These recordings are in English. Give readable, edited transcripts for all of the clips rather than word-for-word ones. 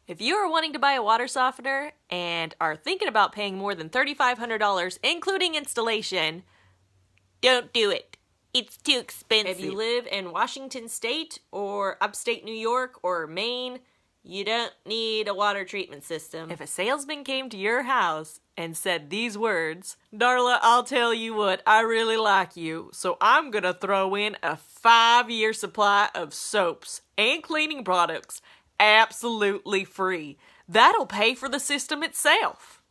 If you are wanting to buy a water softener and are thinking about paying more than $3,500, including installation, don't do it. It's too expensive. If you live in Washington State or upstate New York or Maine, you don't need a water treatment system. If a salesman came to your house and said these words, "Darla, I'll tell you what, I really like you, so I'm gonna throw in a 5-year supply of soaps and cleaning products absolutely free. That'll pay for the system itself."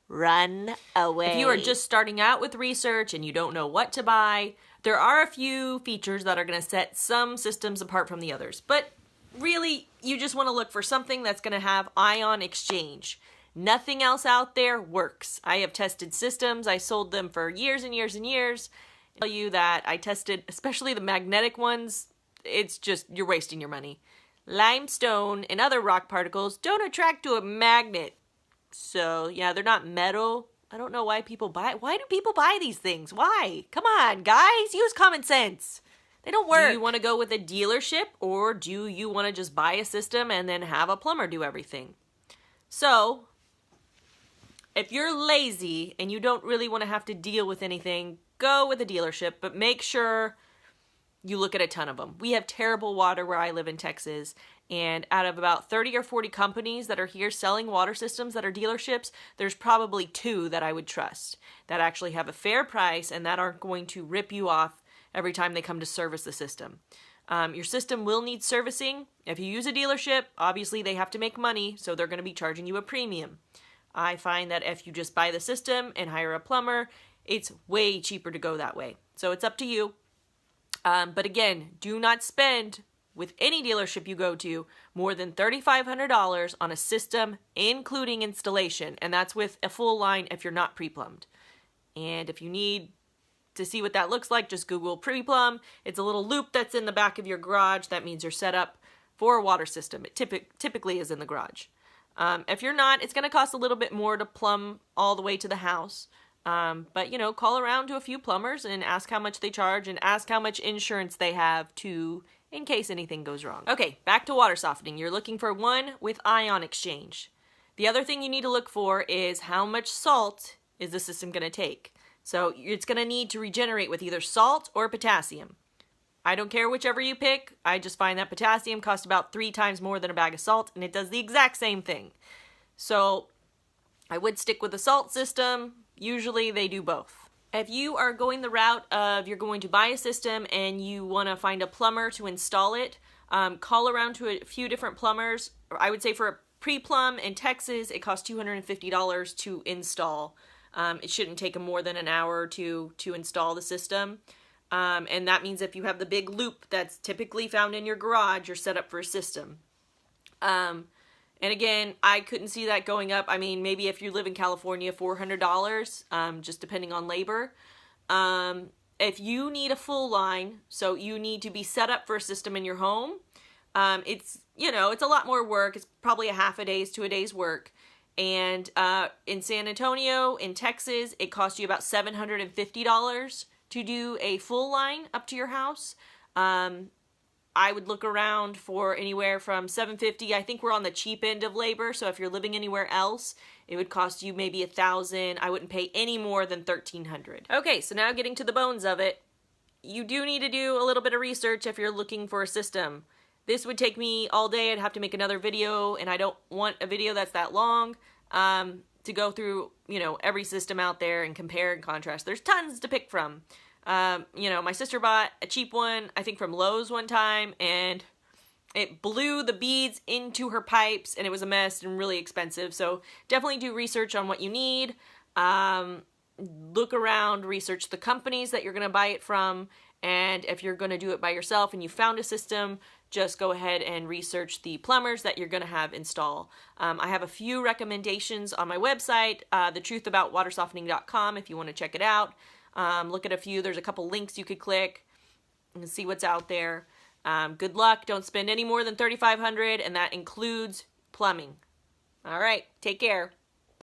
Run away. If you are just starting out with research and you don't know what to buy, there are a few features that are going to set some systems apart from the others. But really, you just want to look for something that's going to have ion exchange. Nothing else out there works. I have tested systems. I sold them for years and years and years. I tell you that I tested, especially the magnetic ones, it's just, you're wasting your money. Limestone and other rock particles don't attract to a magnet. So, yeah, they're not metal. I don't know why people buy it. Why do people buy these things? Why? Come on, guys. Use common sense. They don't work. Do you want to go with a dealership, or do you want to just buy a system and then have a plumber do everything? So, if you're lazy and you don't really want to have to deal with anything, go with a dealership, but make sure you look at a ton of them. We have terrible water where I live in Texas, and out of about 30 or 40 companies that are here selling water systems that are dealerships, there's probably 2 that I would trust, that actually have a fair price and that aren't going to rip you off every time they come to service the system. Your system will need servicing. If you use a dealership, obviously they have to make money, so they're going to be charging you a premium. I find that if you just buy the system and hire a plumber, it's way cheaper to go that way. So it's up to you. But again, do not spend with any dealership you go to more than $3,500 on a system, including installation. And that's with a full line if you're not pre-plumbed. And if you need to see what that looks like, just Google pre-plumb. It's a little loop that's in the back of your garage. That means you're set up for a water system. It typically is in the garage. If you're not, it's going to cost a little bit more to plumb all the way to the house. But, you know, call around to a few plumbers and ask how much they charge and ask how much insurance they have in case anything goes wrong. Okay, back to water softening. You're looking for one with ion exchange. The other thing you need to look for is how much salt is the system going to take. So it's going to need to regenerate with either salt or potassium. I don't care whichever you pick. I just find that potassium costs about 3 times more than a bag of salt, and it does the exact same thing. So I would stick with the salt system. Usually they do both. If you are going the route of you're going to buy a system and you want to find a plumber to install it, call around to a few different plumbers. I would say for a pre-plumb in Texas, it costs $250 to install. It shouldn't take them more than an hour or two to install the system. And that means if you have the big loop that's typically found in your garage, you're set up for a system. And again, I couldn't see that going up. I mean, maybe if you live in California, $400, just depending on labor. If you need a full line, so you need to be set up for a system in your home, it's a lot more work. It's probably a half a day's to a day's work. And in San Antonio, in Texas, it costs you about $750 to do a full line up to your house. I would look around for anywhere from $750. I think we're on the cheap end of labor, so if you're living anywhere else, it would cost you maybe $1,000. I wouldn't pay any more than $1,300. Okay, so now getting to the bones of it. You do need to do a little bit of research if you're looking for a system. This would take me all day. I'd have to make another video, and I don't want a video that's that long to go through, every system out there and compare and contrast. There's tons to pick from. My sister bought a cheap one, I think from Lowe's one time, and it blew the beads into her pipes, and it was a mess and really expensive. So definitely do research on what you need. Look around, research the companies that you're going to buy it from, and if you're going to do it by yourself and you found a system, just go ahead and research the plumbers that you're going to have install. I have a few recommendations on my website, thetruthaboutwatersoftening.com, if you want to check it out. Look at a few. There's a couple links you could click and see what's out there. Good luck. Don't spend any more than $3,500, and that includes plumbing. All right. Take care.